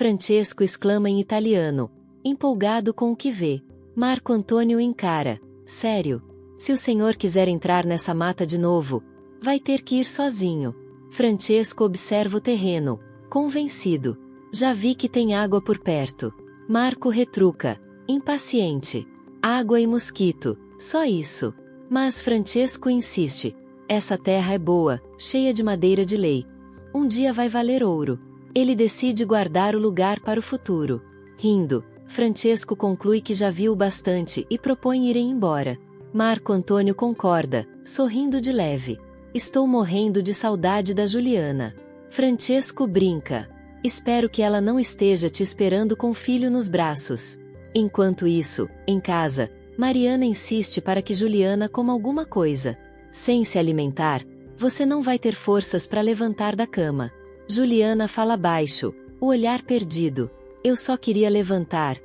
Francesco exclama em italiano, empolgado com o que vê. Marco Antônio encara. Sério? Se o senhor quiser entrar nessa mata de novo, vai ter que ir sozinho. Francesco observa o terreno, convencido. Já vi que tem água por perto. Marco retruca, impaciente. Água e mosquito, só isso. Mas Francesco insiste. Essa terra é boa, cheia de madeira de lei. Um dia vai valer ouro. Ele decide guardar o lugar para o futuro. Rindo, Francesco conclui que já viu bastante e propõe irem embora. Marco Antônio concorda, sorrindo de leve. Estou morrendo de saudade da Juliana. Francesco brinca. Espero que ela não esteja te esperando com o filho nos braços. Enquanto isso, em casa, Mariana insiste para que Juliana coma alguma coisa. Sem se alimentar, você não vai ter forças para levantar da cama. Juliana fala baixo, o olhar perdido. Eu só queria levantar.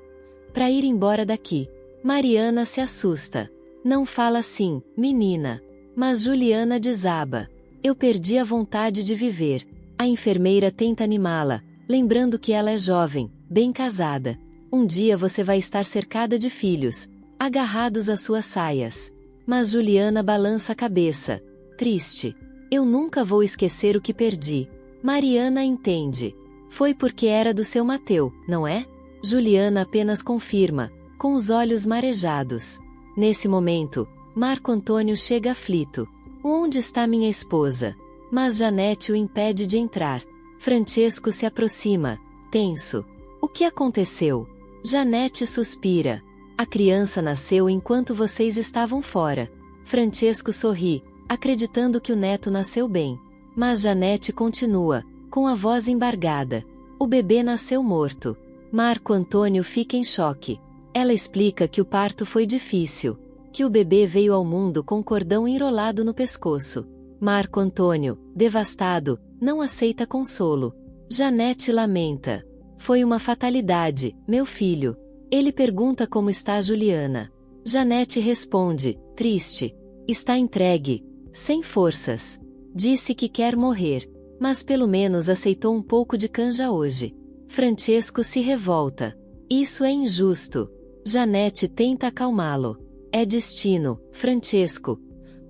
Para ir embora daqui. Mariana se assusta. Não fala assim, menina. Mas Juliana desaba. Eu perdi a vontade de viver. A enfermeira tenta animá-la, lembrando que ela é jovem, bem casada. Um dia você vai estar cercada de filhos, agarrados às suas saias. Mas Juliana balança a cabeça, triste. Eu nunca vou esquecer o que perdi. Mariana entende. Foi porque era do seu Mateu, não é? Juliana apenas confirma, com os olhos marejados. Nesse momento, Marco Antônio chega aflito. Onde está minha esposa? Mas Janete o impede de entrar. Francesco se aproxima, tenso. O que aconteceu? Janete suspira. A criança nasceu enquanto vocês estavam fora. Francesco sorri, acreditando que o neto nasceu bem. Mas Janete continua, com a voz embargada. O bebê nasceu morto. Marco Antônio fica em choque. Ela explica que o parto foi difícil, que o bebê veio ao mundo com cordão enrolado no pescoço. Marco Antônio, devastado, não aceita consolo. Janete lamenta. Foi uma fatalidade, meu filho. Ele pergunta como está a Juliana. Janete responde, triste. Está entregue, sem forças. Disse que quer morrer, mas pelo menos aceitou um pouco de canja hoje. Francesco se revolta. Isso é injusto. Janete tenta acalmá-lo. É destino, Francesco.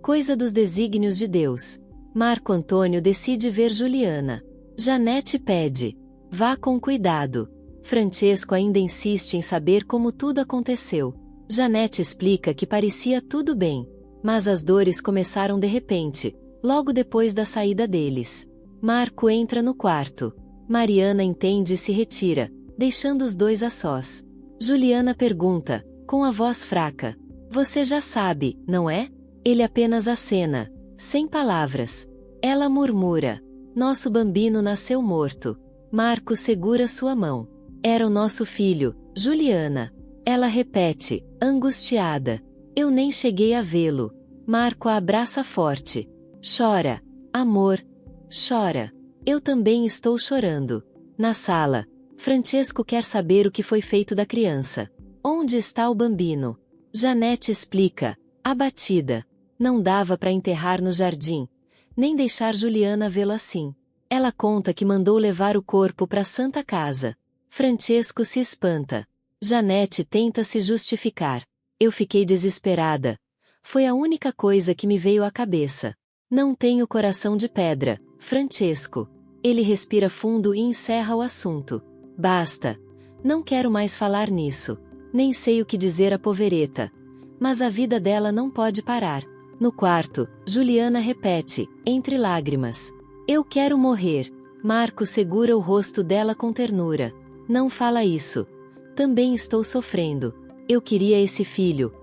Coisa dos desígnios de Deus. Marco Antônio decide ver Juliana. Janete pede. Vá com cuidado. Francesco ainda insiste em saber como tudo aconteceu. Janete explica que parecia tudo bem, mas as dores começaram de repente, logo depois da saída deles. Marco entra no quarto. Mariana entende e se retira, deixando os dois a sós. Juliana pergunta, com a voz fraca. Você já sabe, não é? Ele apenas acena, sem palavras. Ela murmura. Nosso bambino nasceu morto. Marco segura sua mão. Era o nosso filho, Juliana. Ela repete, angustiada. Eu nem cheguei a vê-lo. Marco a abraça forte. Chora. Amor. Chora. Eu também estou chorando. Na sala, Francesco quer saber o que foi feito da criança. Onde está o bambino? Janete explica, abatida. Não dava para enterrar no jardim, nem deixar Juliana vê-lo assim. Ela conta que mandou levar o corpo para a Santa Casa. Francesco se espanta. Janete tenta se justificar. Eu fiquei desesperada. Foi a única coisa que me veio à cabeça. Não tenho coração de pedra, Francesco. Ele respira fundo e encerra o assunto. Basta. Não quero mais falar nisso. Nem sei o que dizer à povereta. Mas a vida dela não pode parar. No quarto, Juliana repete, entre lágrimas. Eu quero morrer. Marco segura o rosto dela com ternura. Não fala isso. Também estou sofrendo. Eu queria esse filho.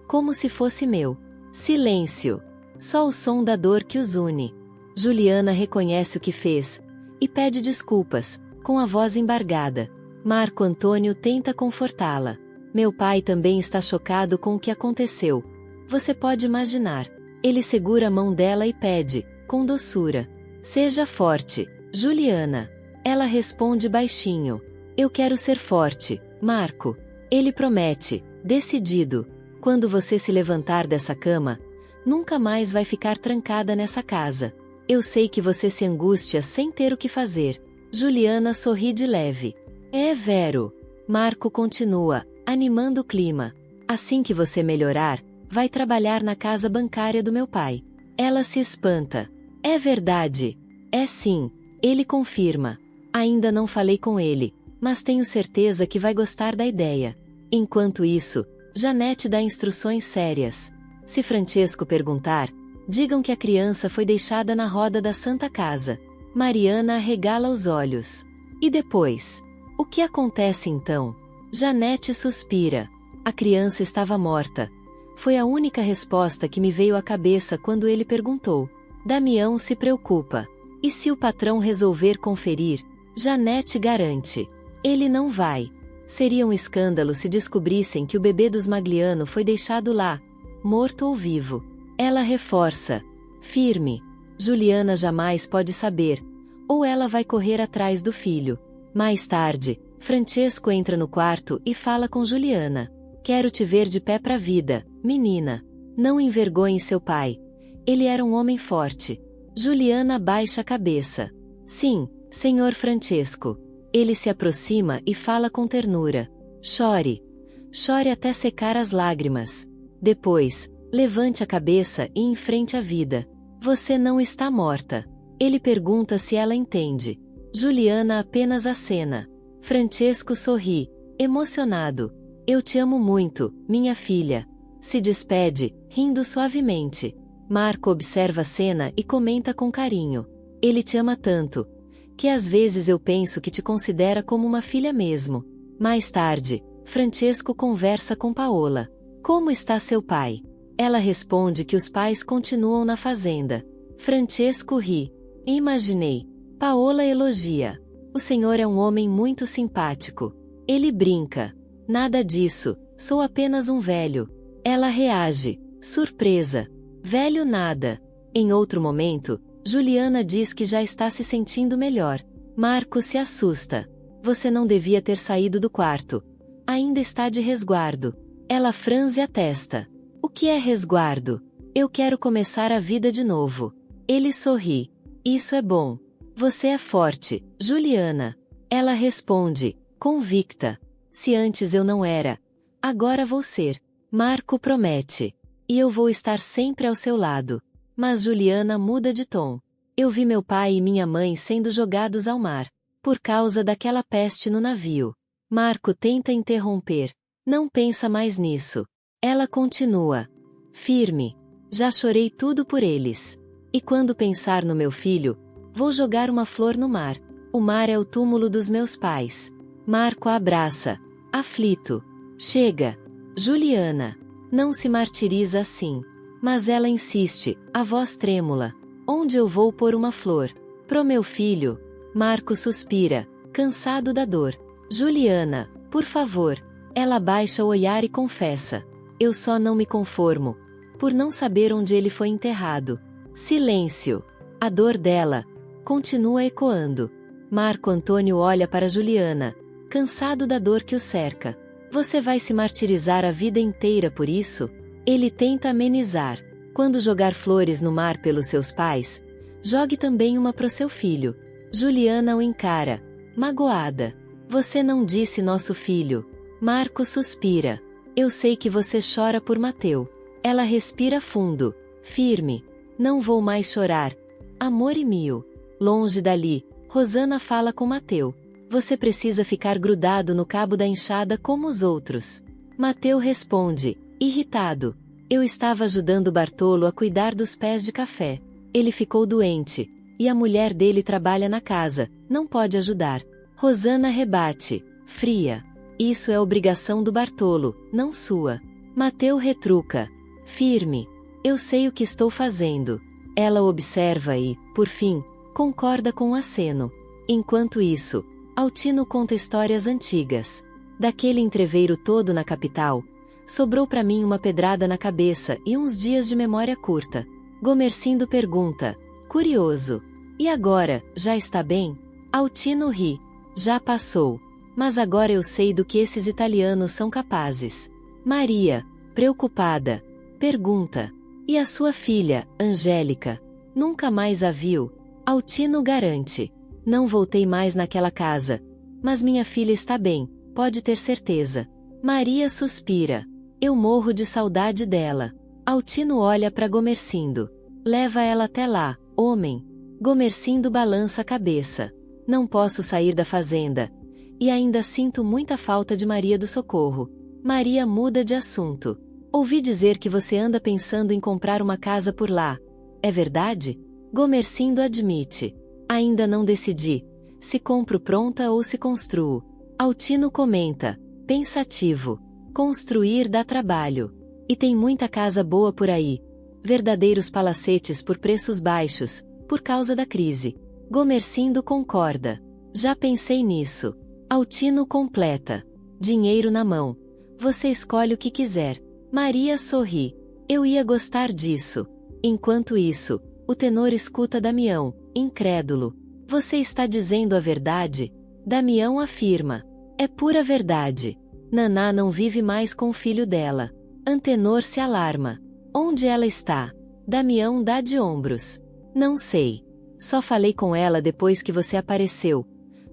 Como se fosse meu. Silêncio. Só o som da dor que os une. Juliana reconhece o que fez. E pede desculpas, com a voz embargada. Marco Antônio tenta confortá-la. Meu pai também está chocado com o que aconteceu. Você pode imaginar. Ele segura a mão dela e pede, com doçura. Seja forte, Juliana. Ela responde baixinho. Eu quero ser forte, Marco. Ele promete, decidido. Quando você se levantar dessa cama, nunca mais vai ficar trancada nessa casa. Eu sei que você se angustia sem ter o que fazer. Juliana sorri de leve. É vero. Marco continua, animando o clima. Assim que você melhorar, vai trabalhar na casa bancária do meu pai. Ela se espanta. É verdade. É sim. Ele confirma. Ainda não falei com ele, mas tenho certeza que vai gostar da ideia. Enquanto isso, Janete dá instruções sérias. Se Francesco perguntar, digam que a criança foi deixada na roda da Santa Casa. Mariana arregala os olhos. E depois? O que acontece então? Janete suspira. A criança estava morta. Foi a única resposta que me veio à cabeça quando ele perguntou. Damião se preocupa. E se o patrão resolver conferir? Janete garante. Ele não vai. Seria um escândalo se descobrissem que o bebê dos Magliano foi deixado lá, morto ou vivo. Ela reforça. Firme. Juliana jamais pode saber. Ou ela vai correr atrás do filho. Mais tarde, Francesco entra no quarto e fala com Juliana. Quero te ver de pé pra vida, menina. Não envergonhe seu pai. Ele era um homem forte. Juliana baixa a cabeça. Sim, senhor Francesco. Ele se aproxima e fala com ternura. Chore. Chore até secar as lágrimas. Depois, levante a cabeça e enfrente a vida. Você não está morta. Ele pergunta se ela entende. Juliana apenas acena. Francesco sorri, emocionado. Eu te amo muito, minha filha. Se despede, rindo suavemente. Marco observa a cena e comenta com carinho. Ele te ama tanto, que às vezes eu penso que te considera como uma filha mesmo. Mais tarde, Francesco conversa com Paola. Como está seu pai? Ela responde que os pais continuam na fazenda. Francesco ri. Imaginei. Paola elogia. O senhor é um homem muito simpático. Ele brinca. Nada disso, sou apenas um velho. Ela reage. Surpresa. Velho nada. Em outro momento, Juliana diz que já está se sentindo melhor. Marco se assusta. Você não devia ter saído do quarto. Ainda está de resguardo. Ela franze a testa. O que é resguardo? Eu quero começar a vida de novo. Ele sorri. Isso é bom. Você é forte, Juliana. Ela responde, convicta. Se antes eu não era, agora vou ser. Marco promete. E eu vou estar sempre ao seu lado. Mas Juliana muda de tom. Eu vi meu pai e minha mãe sendo jogados ao mar. Por causa daquela peste no navio. Marco tenta interromper. Não pensa mais nisso. Ela continua. Firme. Já chorei tudo por eles. E quando pensar no meu filho, vou jogar uma flor no mar. O mar é o túmulo dos meus pais. Marco a abraça. Aflito. Chega. Juliana. Não se martiriza assim. Mas ela insiste, a voz trêmula. Onde eu vou pôr uma flor? Pro meu filho. Marco suspira, cansado da dor. Juliana, por favor. Ela baixa o olhar e confessa. Eu só não me conformo. Por não saber onde ele foi enterrado. Silêncio. A dor dela continua ecoando. Marco Antônio olha para Juliana, cansado da dor que o cerca. Você vai se martirizar a vida inteira por isso? Ele tenta amenizar. Quando jogar flores no mar pelos seus pais, jogue também uma pro seu filho. Juliana o encara, magoada. Você não disse nosso filho. Marco suspira. Eu sei que você chora por Mateu. Ela respira fundo, firme. Não vou mais chorar. Amor e mio. Longe dali, Rosana fala com Mateu. Você precisa ficar grudado no cabo da enxada como os outros. Mateu responde, irritado. Eu estava ajudando Bartolo a cuidar dos pés de café. Ele ficou doente. E a mulher dele trabalha na casa, não pode ajudar. Rosana rebate, fria. Isso é obrigação do Bartolo, não sua. Mateu retruca. Firme. Eu sei o que estou fazendo. Ela observa e, por fim, concorda com o aceno. Enquanto isso, Altino conta histórias antigas. Daquele entreveiro todo na capital, sobrou para mim uma pedrada na cabeça e uns dias de memória curta. Gomercindo pergunta, curioso. E agora, já está bem? Altino ri. Já passou. Mas agora eu sei do que esses italianos são capazes. Maria, preocupada, pergunta. E a sua filha, Angélica? Nunca mais a viu? Altino garante. Não voltei mais naquela casa. Mas minha filha está bem, pode ter certeza. Maria suspira. Eu morro de saudade dela. Altino olha para Gomercindo. Leva ela até lá, homem. Gomercindo balança a cabeça. Não posso sair da fazenda. E ainda sinto muita falta de Maria do Socorro. Maria muda de assunto. Ouvi dizer que você anda pensando em comprar uma casa por lá. É verdade? Gomercindo admite. Ainda não decidi. Se compro pronta ou se construo. Altino comenta, pensativo. Construir dá trabalho. E tem muita casa boa por aí. Verdadeiros palacetes por preços baixos, por causa da crise. Gomercindo concorda. Já pensei nisso. Altino completa. Dinheiro na mão. Você escolhe o que quiser. Maria sorri. Eu ia gostar disso. Enquanto isso, o tenor escuta Damião, incrédulo. Você está dizendo a verdade? Damião afirma. É pura verdade. Naná não vive mais com o filho dela. Antenor se alarma. Onde ela está? Damião dá de ombros. Não sei. Só falei com ela depois que você apareceu.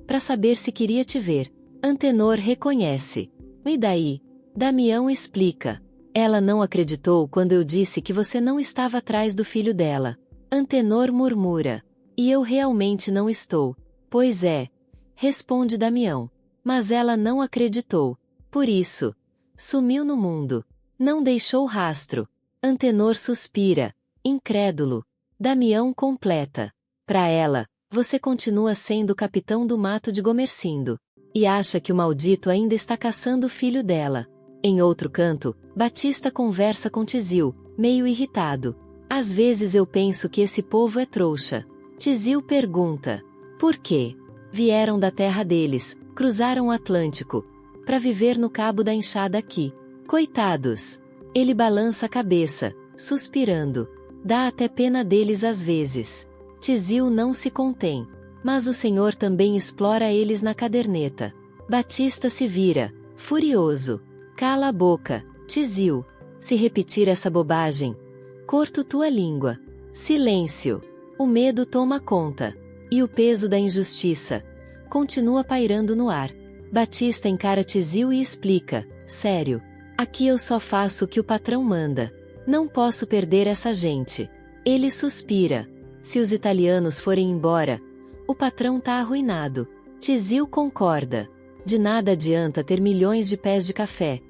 Para saber se queria te ver. Antenor reconhece. E daí? Damião explica. Ela não acreditou quando eu disse que você não estava atrás do filho dela. Antenor murmura. E eu realmente não estou. Pois é. Responde Damião. Mas ela não acreditou. Por isso. Sumiu no mundo. Não deixou rastro. Antenor suspira. Incrédulo. Damião completa. Para ela, você continua sendo o capitão do mato de Gomercindo. E acha que o maldito ainda está caçando o filho dela. Em outro canto, Batista conversa com Tizil, meio irritado. Às vezes eu penso que esse povo é trouxa. Tizil pergunta. Por quê? Vieram da terra deles, cruzaram o Atlântico. Para viver no cabo da enxada aqui. Coitados! Ele balança a cabeça, suspirando. Dá até pena deles às vezes. Tizil não se contém. Mas o Senhor também explora eles na caderneta. Batista se vira, furioso. Cala a boca, Tizil. Se repetir essa bobagem, corto tua língua. Silêncio. O medo toma conta. E o peso da injustiça continua pairando no ar. Batista encara Tizil e explica. Sério. Aqui eu só faço o que o patrão manda. Não posso perder essa gente. Ele suspira. Se os italianos forem embora, o patrão tá arruinado. Tizil concorda. De nada adianta ter milhões de pés de café,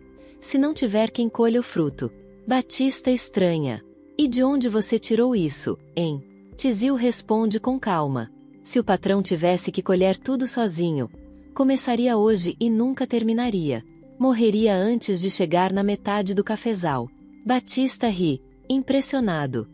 se não tiver quem colha o fruto. Batista estranha. E de onde você tirou isso, hein? Tizil responde com calma. Se o patrão tivesse que colher tudo sozinho, começaria hoje e nunca terminaria. Morreria antes de chegar na metade do cafezal. Batista ri, impressionado.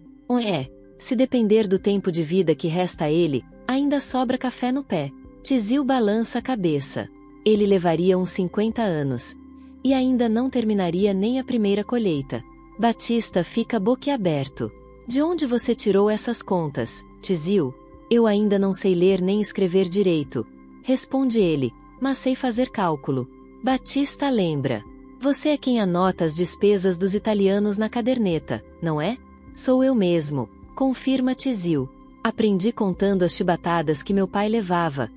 Se depender do tempo de vida que resta a ele, ainda sobra café no pé. Tizil balança a cabeça. Ele levaria uns 50 anos. E ainda não terminaria nem a primeira colheita. Batista fica boquiaberto. De onde você tirou essas contas, Tizil? Eu ainda não sei ler nem escrever direito. Responde ele, mas sei fazer cálculo. Batista lembra. Você é quem anota as despesas dos italianos na caderneta, não é? Sou eu mesmo, confirma Tizil. Aprendi contando as chibatadas que meu pai levava,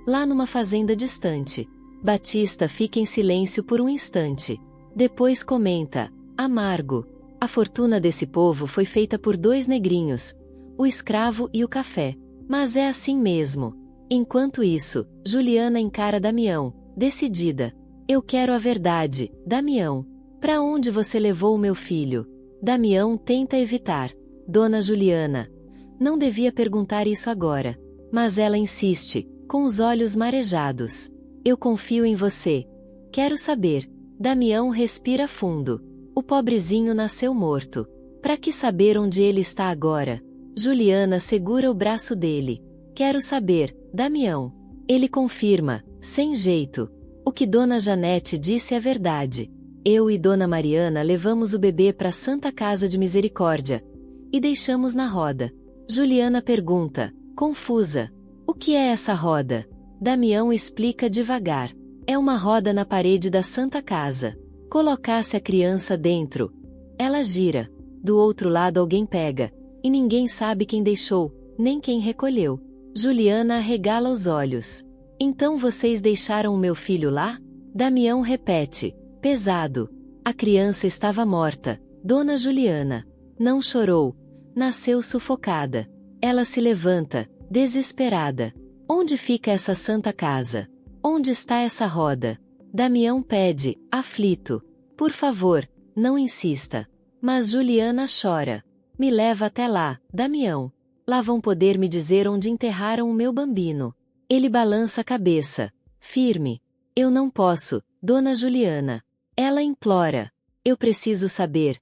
lá numa fazenda distante. Batista fica em silêncio por um instante. Depois comenta, amargo. A fortuna desse povo foi feita por 2 negrinhos, o escravo e o café. Mas é assim mesmo. Enquanto isso, Juliana encara Damião, decidida. Eu quero a verdade, Damião. Para onde você levou o meu filho? Damião tenta evitar. Dona Juliana. Não devia perguntar isso agora. Mas ela insiste, com os olhos marejados. Eu confio em você. Quero saber. Damião respira fundo. O pobrezinho nasceu morto. Para que saber onde ele está agora? Juliana segura o braço dele. Quero saber, Damião. Ele confirma, sem jeito. O que Dona Janete disse é verdade. Eu e Dona Mariana levamos o bebê para a Santa Casa de Misericórdia. E deixamos na roda. Juliana pergunta, confusa. O que é essa roda? Damião explica devagar. É uma roda na parede da Santa Casa. Colocasse a criança dentro. Ela gira. Do outro lado alguém pega. E ninguém sabe quem deixou, nem quem recolheu. Juliana arregala os olhos. Então vocês deixaram o meu filho lá? Damião repete, pesado. A criança estava morta, Dona Juliana. Não chorou. Nasceu sufocada. Ela se levanta, desesperada. Onde fica essa santa casa? Onde está essa roda? Damião pede, aflito. Por favor, não insista. Mas Juliana chora. Me leva até lá, Damião. Lá vão poder me dizer onde enterraram o meu bambino. Ele balança a cabeça. Firme. Eu não posso, Dona Juliana. Ela implora. Eu preciso saber.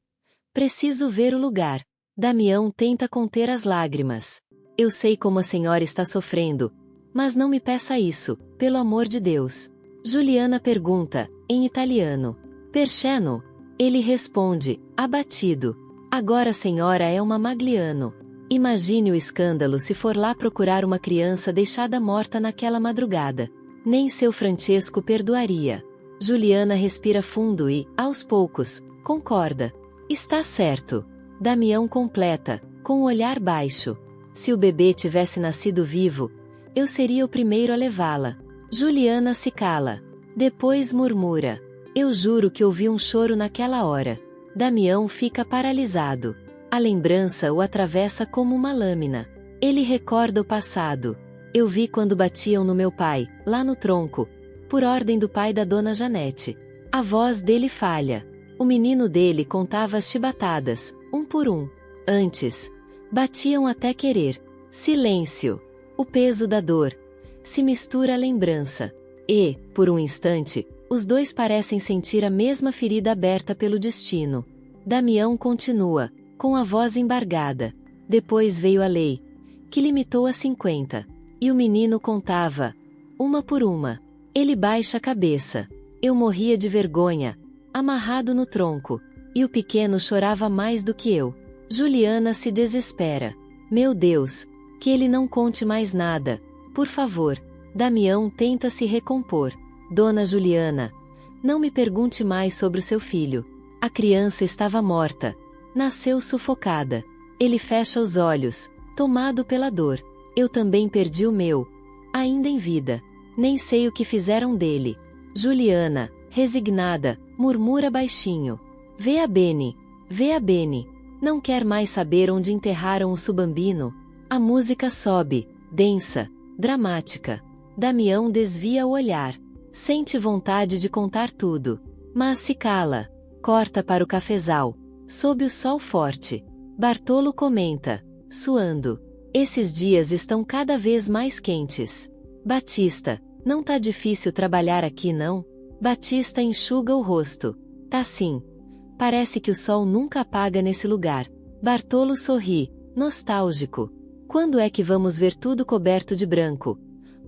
Preciso ver o lugar. Damião tenta conter as lágrimas. Eu sei como a senhora está sofrendo. Mas não me peça isso, pelo amor de Deus. Juliana pergunta, em italiano. Percheno? Ele responde, abatido. Agora a senhora é uma Magliano. Imagine o escândalo se for lá procurar uma criança deixada morta naquela madrugada. Nem seu Francesco perdoaria. Juliana respira fundo e, aos poucos, concorda. Está certo. Damião completa, com o olhar baixo. Se o bebê tivesse nascido vivo, eu seria o primeiro a levá-la. Juliana se cala. Depois murmura. Eu juro que ouvi um choro naquela hora. Damião fica paralisado. A lembrança o atravessa como uma lâmina. Ele recorda o passado. Eu vi quando batiam no meu pai, lá no tronco, por ordem do pai da Dona Janete. A voz dele falha. O menino dele contava as chibatadas, um por um. Antes, batiam até querer. Silêncio. O peso da dor. Se mistura a lembrança. E, por um instante, os dois parecem sentir a mesma ferida aberta pelo destino. Damião continua, com a voz embargada. Depois veio a lei, que limitou a 50. E o menino contava, uma por uma. Ele baixa a cabeça. Eu morria de vergonha, amarrado no tronco. E o pequeno chorava mais do que eu. Juliana se desespera. Meu Deus, que ele não conte mais nada, por favor. Damião tenta se recompor. Dona Juliana, não me pergunte mais sobre o seu filho. A criança estava morta. Nasceu sufocada. Ele fecha os olhos, tomado pela dor. Eu também perdi o meu. Ainda em vida. Nem sei o que fizeram dele. Juliana, resignada, murmura baixinho. Vê a Beni. Vê a Beni. Não quer mais saber onde enterraram o subambino. A música sobe, densa, dramática. Damião desvia o olhar. Sente vontade de contar tudo. Mas se cala. Corta para o cafezal. Sob o sol forte. Bartolo comenta, suando. Esses dias estão cada vez mais quentes. Batista, não tá difícil trabalhar aqui não? Batista enxuga o rosto. Tá sim. Parece que o sol nunca apaga nesse lugar. Bartolo sorri, nostálgico. Quando é que vamos ver tudo coberto de branco?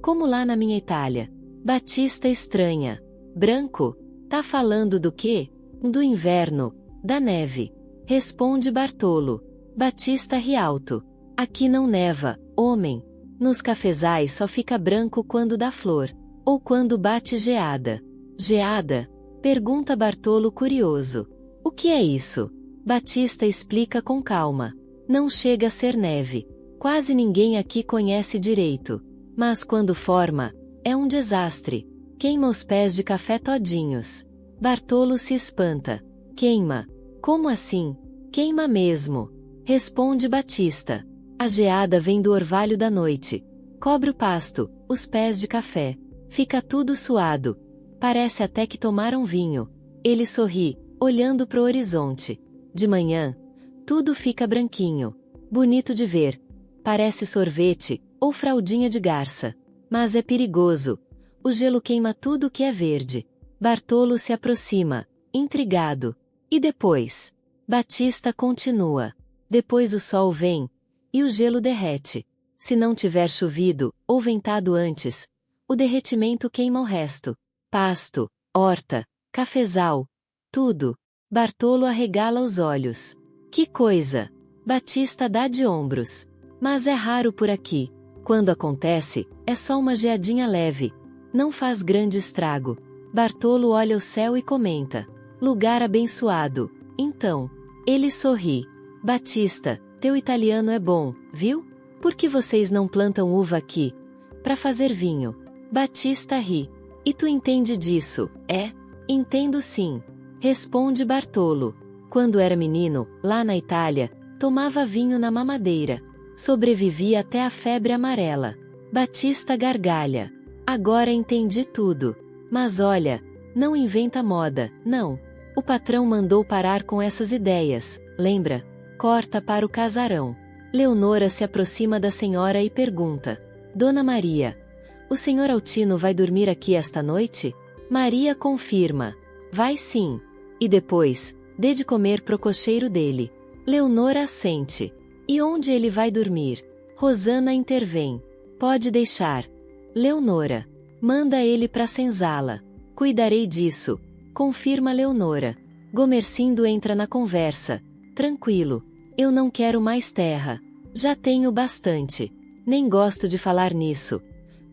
Como lá na minha Itália. Batista estranha. Branco? Tá falando do quê? Do inverno, da neve. Responde Bartolo. Batista ri alto. Aqui não neva, homem. Nos cafezais só fica branco quando dá flor. Ou quando bate geada. Geada? Pergunta Bartolo curioso. O que é isso? Batista explica com calma. Não chega a ser neve. Quase ninguém aqui conhece direito. Mas quando forma, é um desastre. Queima os pés de café todinhos. Bartolo se espanta. Queima. Como assim? Queima mesmo. Responde Batista. A geada vem do orvalho da noite. Cobre o pasto, os pés de café. Fica tudo suado. Parece até que tomaram vinho. Ele sorri, olhando pro horizonte. De manhã, tudo fica branquinho. Bonito de ver. Parece sorvete, ou fraldinha de garça. Mas é perigoso. O gelo queima tudo que é verde. Bartolo se aproxima, intrigado. E depois? Batista continua. Depois o sol vem, e o gelo derrete. Se não tiver chovido, ou ventado antes, o derretimento queima o resto. Pasto, horta, cafezal, tudo. Bartolo arregala os olhos. Que coisa! Batista dá de ombros. Mas é raro por aqui. Quando acontece, é só uma geadinha leve. Não faz grande estrago. Bartolo olha o céu e comenta. Lugar abençoado. Então, ele sorri. Batista, teu italiano é bom, viu? Por que vocês não plantam uva aqui? Para fazer vinho. Batista ri. E tu entende disso, é? Entendo sim. Responde Bartolo. Quando era menino, lá na Itália, tomava vinho na mamadeira. Sobrevivia até a febre amarela. Batista gargalha. Agora entendi tudo. Mas olha, não inventa moda, não. O patrão mandou parar com essas ideias, lembra? Corta para o casarão. Leonora se aproxima da senhora e pergunta: Dona Maria, o senhor Altino vai dormir aqui esta noite? Maria confirma: vai sim. E depois, dê de comer pro cocheiro dele. Leonora assente. E onde ele vai dormir? Rosana intervém: pode deixar. Leonora: manda ele pra senzala. Cuidarei disso, confirma Leonora. Gomercindo entra na conversa: tranquilo, eu não quero mais terra. Já tenho bastante. Nem gosto de falar nisso.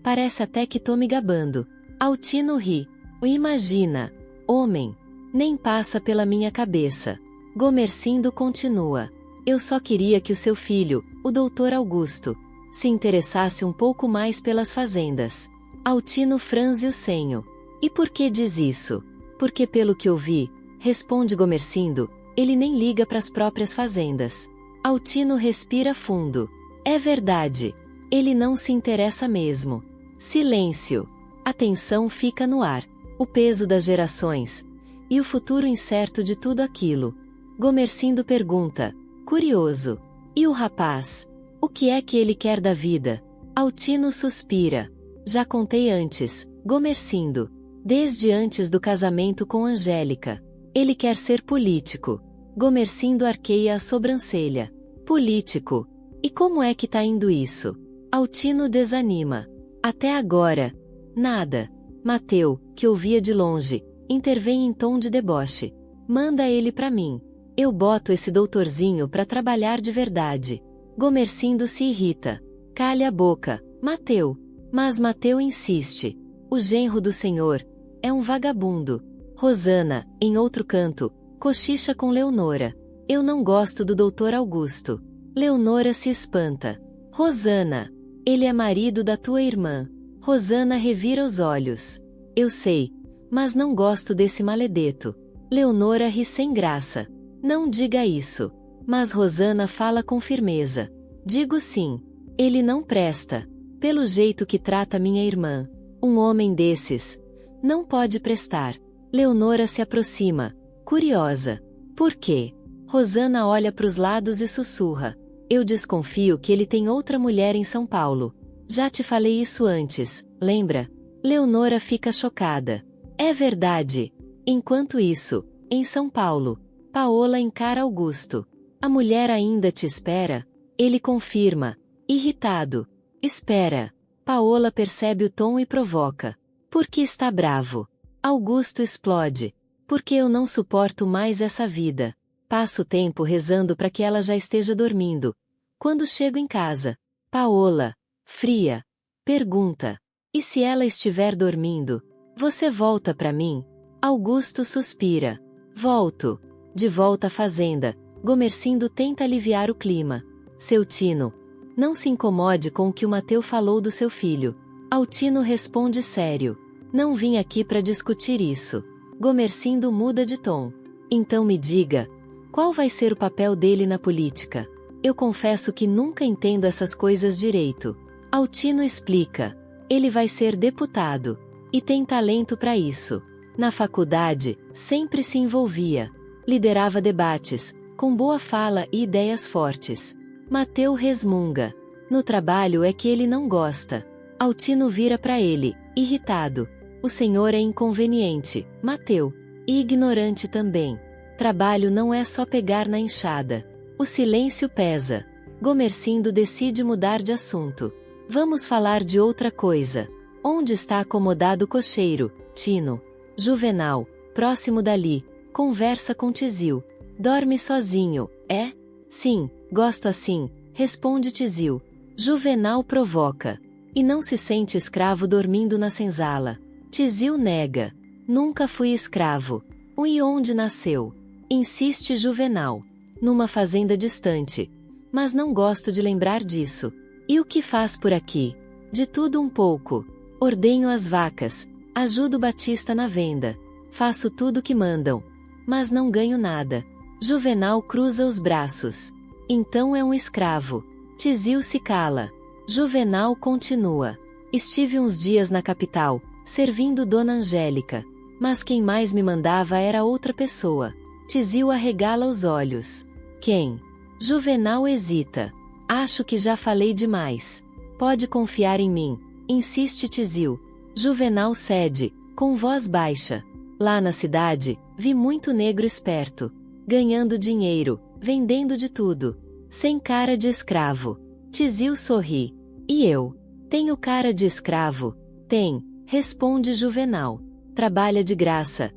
Parece até que tô me gabando. Altino ri. O imagina. Homem. Nem passa pela minha cabeça. Gomercindo continua: eu só queria que o seu filho, o doutor Augusto, se interessasse um pouco mais pelas fazendas. Altino franze o senho. E por que diz isso? Porque pelo que eu vi, responde Gomercindo, ele nem liga pras próprias fazendas. Altino respira fundo. É verdade. Ele não se interessa mesmo. Silêncio. A tensão fica no ar. O peso das gerações. E o futuro incerto de tudo aquilo. Gomercindo pergunta, curioso: e o rapaz? O que é que ele quer da vida? Altino suspira. Já contei antes, Gomercindo. Desde antes do casamento com Angélica. Ele quer ser político. Gomercindo arqueia a sobrancelha. Político. E como é que tá indo isso? Altino desanima. Até agora. Nada. Mateu, que ouvia de longe, intervém em tom de deboche. Manda ele pra mim. Eu boto esse doutorzinho pra trabalhar de verdade. Gomercindo se irrita. Calha a boca, Mateu. Mas Mateu insiste. O genro do senhor é um vagabundo. Rosana, em outro canto, cochicha com Leonora. Eu não gosto do doutor Augusto. Leonora se espanta. Rosana, ele é marido da tua irmã. Rosana revira os olhos. Eu sei, mas não gosto desse maledeto. Leonora ri sem graça. Não diga isso. Mas Rosana fala com firmeza. Digo sim. Ele não presta. Pelo jeito que trata minha irmã. Um homem desses não pode prestar. Leonora se aproxima, curiosa. Por quê? Rosana olha para os lados e sussurra. Eu desconfio que ele tem outra mulher em São Paulo. Já te falei isso antes, lembra? Leonora fica chocada. É verdade. Enquanto isso, em São Paulo, Paola encara Augusto. A mulher ainda te espera? Ele confirma, irritado. Espera. Paola percebe o tom e provoca. Por que está bravo? Augusto explode. Porque eu não suporto mais essa vida. Passo o tempo rezando para que ela já esteja dormindo. Quando chego em casa, Paola, fria, pergunta: e se ela estiver dormindo? Você volta para mim? Augusto suspira. Volto. De volta à fazenda, Gomercindo tenta aliviar o clima. Seu Tino, não se incomode com o que o Mateu falou do seu filho. Altino responde sério. Não vim aqui para discutir isso. Gomercindo muda de tom. Então me diga, qual vai ser o papel dele na política? Eu confesso que nunca entendo essas coisas direito. Altino explica. Ele vai ser deputado. E tem talento para isso. Na faculdade, sempre se envolvia. Liderava debates, com boa fala e ideias fortes. Mateu resmunga. No trabalho é que ele não gosta. Altino vira para ele, irritado. O senhor é inconveniente, Mateu. E ignorante também. Trabalho não é só pegar na enxada. O silêncio pesa. Gomercindo decide mudar de assunto. Vamos falar de outra coisa. Onde está acomodado o cocheiro, Tino? Juvenal, próximo dali, conversa com Tizil. Dorme sozinho, é? Sim, gosto assim, responde Tizil. Juvenal provoca. E não se sente escravo dormindo na senzala. Tizil nega. Nunca fui escravo. E onde nasceu? Insiste Juvenal. Numa fazenda distante. Mas não gosto de lembrar disso. E o que faz por aqui? De tudo um pouco. Ordenho as vacas, ajudo Batista na venda, faço tudo que mandam, mas não ganho nada. Juvenal cruza os braços. Então é um escravo. Tizil se cala. Juvenal continua. Estive uns dias na capital, servindo Dona Angélica, mas quem mais me mandava era outra pessoa. Tizil arregala os olhos. Quem? Juvenal hesita. Acho que já falei demais. Pode confiar em mim, insiste Tizil. Juvenal cede, com voz baixa. Lá na cidade, vi muito negro esperto, ganhando dinheiro, vendendo de tudo, sem cara de escravo. Tizil sorri. E eu? Tenho cara de escravo? Tem, responde Juvenal. Trabalha de graça.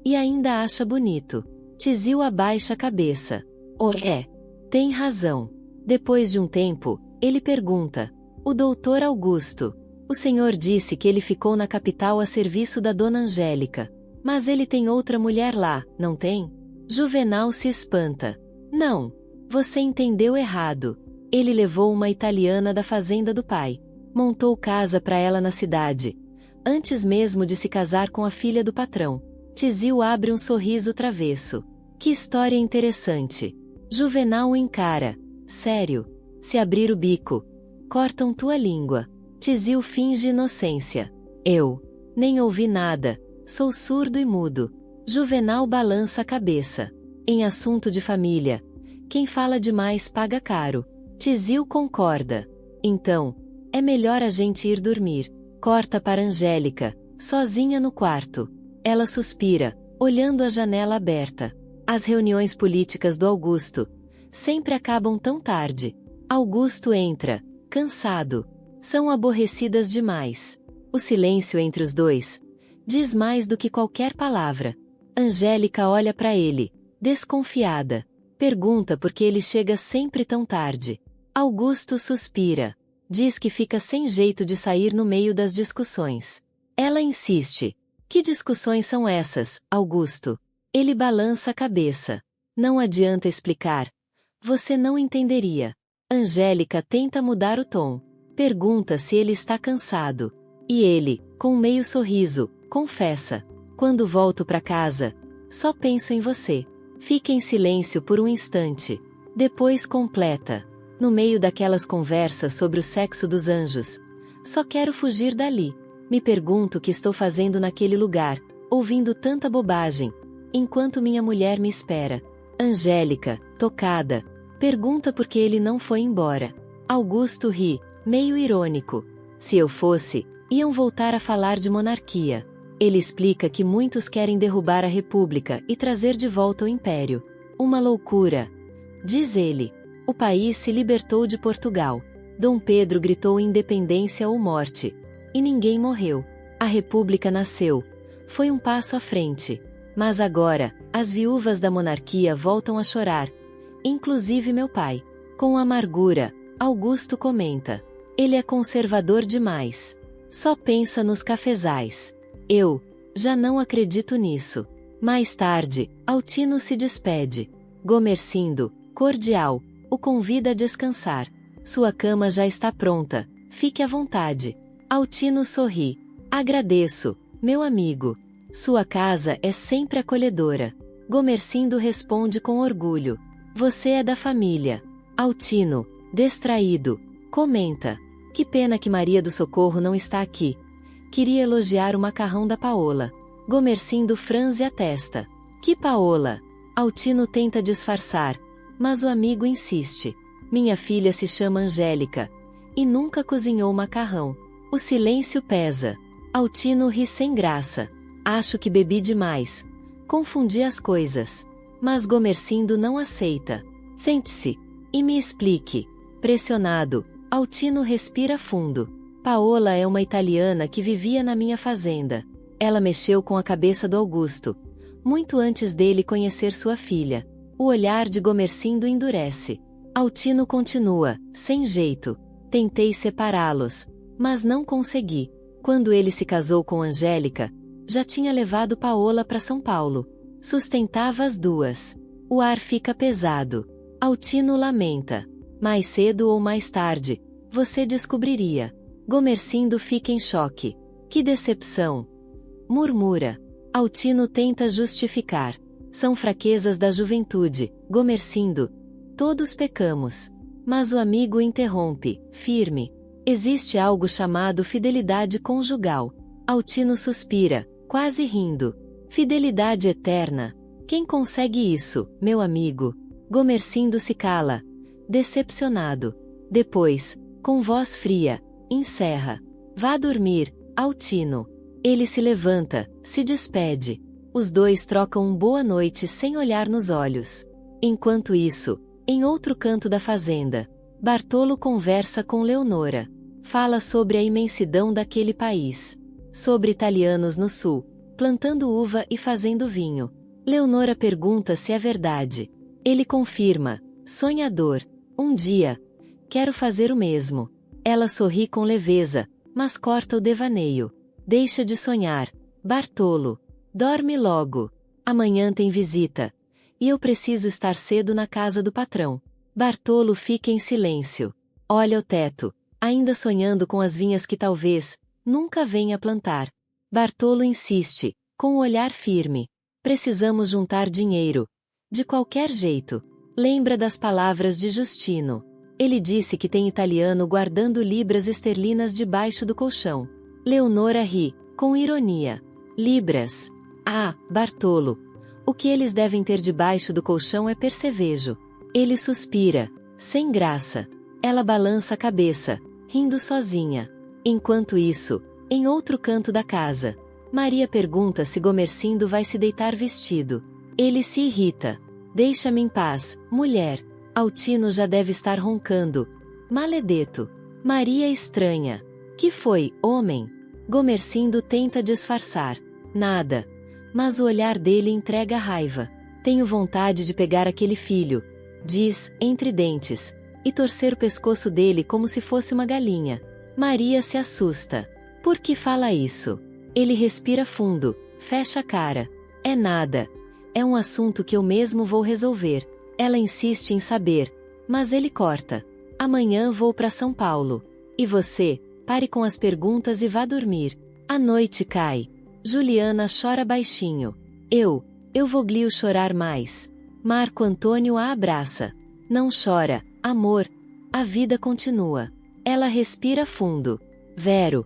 E ainda acha bonito. Tizil abaixa a cabeça. Oh, tem razão. Depois de um tempo, ele pergunta. O doutor Augusto. O senhor disse que ele ficou na capital a serviço da Dona Angélica. Mas ele tem outra mulher lá, não tem? Juvenal se espanta. Não. Você entendeu errado. Ele levou uma italiana da fazenda do pai. Montou casa para ela na cidade. Antes mesmo de se casar com a filha do patrão. Tizil abre um sorriso travesso. Que história interessante. Juvenal o encara. Sério. Se abrir o bico, cortam tua língua. Tizil finge inocência. Eu nem ouvi nada. Sou surdo e mudo. Juvenal balança a cabeça. Em assunto de família, quem fala demais paga caro. Tizil concorda. Então, é melhor a gente ir dormir. Corta para Angélica, sozinha no quarto. Ela suspira, olhando a janela aberta. As reuniões políticas do Augusto sempre acabam tão tarde. Augusto entra, cansado. São aborrecidas demais. O silêncio entre os dois diz mais do que qualquer palavra. Angélica olha para ele, desconfiada. Pergunta por que ele chega sempre tão tarde. Augusto suspira. Diz que fica sem jeito de sair no meio das discussões. Ela insiste. Que discussões são essas, Augusto? Ele balança a cabeça. Não adianta explicar. Você não entenderia. Angélica tenta mudar o tom. Pergunta se ele está cansado. E ele, com meio sorriso, confessa. Quando volto para casa, só penso em você. Fica em silêncio por um instante. Depois completa. No meio daquelas conversas sobre o sexo dos anjos. Só quero fugir dali. Me pergunto o que estou fazendo naquele lugar, ouvindo tanta bobagem, enquanto minha mulher me espera. Angélica, tocada, pergunta por que ele não foi embora. Augusto ri, meio irônico. Se eu fosse, iam voltar a falar de monarquia. Ele explica que muitos querem derrubar a república e trazer de volta o império. Uma loucura. Diz ele. O país se libertou de Portugal. Dom Pedro gritou independência ou morte. E ninguém morreu. A república nasceu. Foi um passo à frente. Mas agora, as viúvas da monarquia voltam a chorar. Inclusive meu pai. Com amargura, Augusto comenta. Ele é conservador demais. Só pensa nos cafezais. Eu já não acredito nisso. Mais tarde, Altino se despede. Gomercindo, cordial, o convida a descansar. Sua cama já está pronta. Fique à vontade. Altino sorri. Agradeço, meu amigo. Sua casa é sempre acolhedora. Gomercindo responde com orgulho. Você é da família. Altino, distraído, comenta. Que pena que Maria do Socorro não está aqui. Queria elogiar o macarrão da Paola. Gomercindo franze a testa. Que Paola? Altino tenta disfarçar, mas o amigo insiste. Minha filha se chama Angélica. E nunca cozinhou macarrão. O silêncio pesa. Altino ri sem graça. Acho que bebi demais. Confundi as coisas. Mas Gomercindo não aceita. Sente-se. E me explique. Pressionado, Altino respira fundo. Paola é uma italiana que vivia na minha fazenda. Ela mexeu com a cabeça do Augusto. Muito antes dele conhecer sua filha. O olhar de Gomercindo endurece. Altino continua, sem jeito. Tentei separá-los, mas não consegui. Quando ele se casou com Angélica, já tinha levado Paola para São Paulo. Sustentava as duas. O ar fica pesado. Altino lamenta. Mais cedo ou mais tarde, você descobriria. Gomercindo fica em choque. Que decepção! Murmura. Altino tenta justificar. São fraquezas da juventude, Gomercindo. Todos pecamos. Mas o amigo interrompe, firme. Existe algo chamado fidelidade conjugal. Altino suspira, quase rindo. Fidelidade eterna. Quem consegue isso, meu amigo? Gomercindo se cala, decepcionado. Depois, com voz fria, encerra. Vá dormir, Altino. Ele se levanta, se despede. Os dois trocam um boa noite sem olhar nos olhos. Enquanto isso, em outro canto da fazenda, Bartolo conversa com Leonora. Fala sobre a imensidão daquele país. Sobre italianos no sul, plantando uva e fazendo vinho. Leonora pergunta se é verdade. Ele confirma, sonhador. Um dia, quero fazer o mesmo. Ela sorri com leveza, mas corta o devaneio. Deixa de sonhar, Bartolo. Dorme logo. Amanhã tem visita. E eu preciso estar cedo na casa do patrão. Bartolo fica em silêncio. Olha o teto, ainda sonhando com as vinhas que talvez nunca venha plantar. Bartolo insiste, com o olhar firme. Precisamos juntar dinheiro. De qualquer jeito. Lembra das palavras de Justino. Ele disse que tem italiano guardando libras esterlinas debaixo do colchão. Leonora ri, com ironia. Libras. Ah, Bartolo. O que eles devem ter debaixo do colchão é percevejo. Ele suspira, sem graça. Ela balança a cabeça, rindo sozinha. Enquanto isso, em outro canto da casa, Maria pergunta se Gomercindo vai se deitar vestido. Ele se irrita. Deixa-me em paz, mulher. Altino já deve estar roncando. Maledeto. Maria estranha. Que foi, homem? Gomercindo tenta disfarçar. Nada. Mas o olhar dele entrega raiva. Tenho vontade de pegar aquele filho, diz, entre dentes, e torcer o pescoço dele como se fosse uma galinha. Maria se assusta. Por que fala isso? Ele respira fundo, fecha a cara. É nada. É um assunto que eu mesmo vou resolver. Ela insiste em saber, mas ele corta. Amanhã vou para São Paulo. E você, pare com as perguntas e vá dormir. A noite cai. Juliana chora baixinho. Eu voglio chorar mais. Marco Antônio a abraça. Não chora, amor. A vida continua. Ela respira fundo. Vero.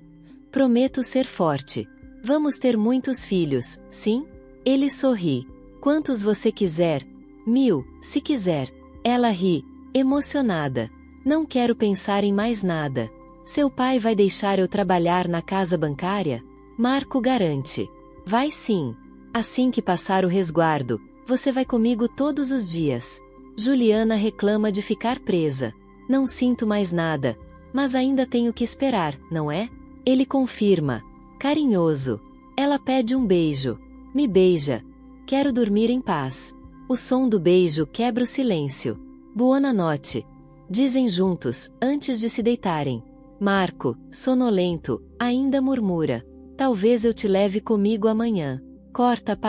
Prometo ser forte. Vamos ter muitos filhos, sim? Ele sorri. Quantos você quiser? 1000, se quiser. Ela ri, emocionada. Não quero pensar em mais nada. Seu pai vai deixar eu trabalhar na casa bancária? Marco garante. Vai sim. Assim que passar o resguardo, você vai comigo todos os dias. Juliana reclama de ficar presa. Não sinto mais nada, mas ainda tenho que esperar, não é? Ele confirma. Carinhoso. Ela pede um beijo. Me beija. Quero dormir em paz. O som do beijo quebra o silêncio. Buona notte. Dizem juntos, antes de se deitarem. Marco, sonolento, ainda murmura. Talvez eu te leve comigo amanhã. Corta para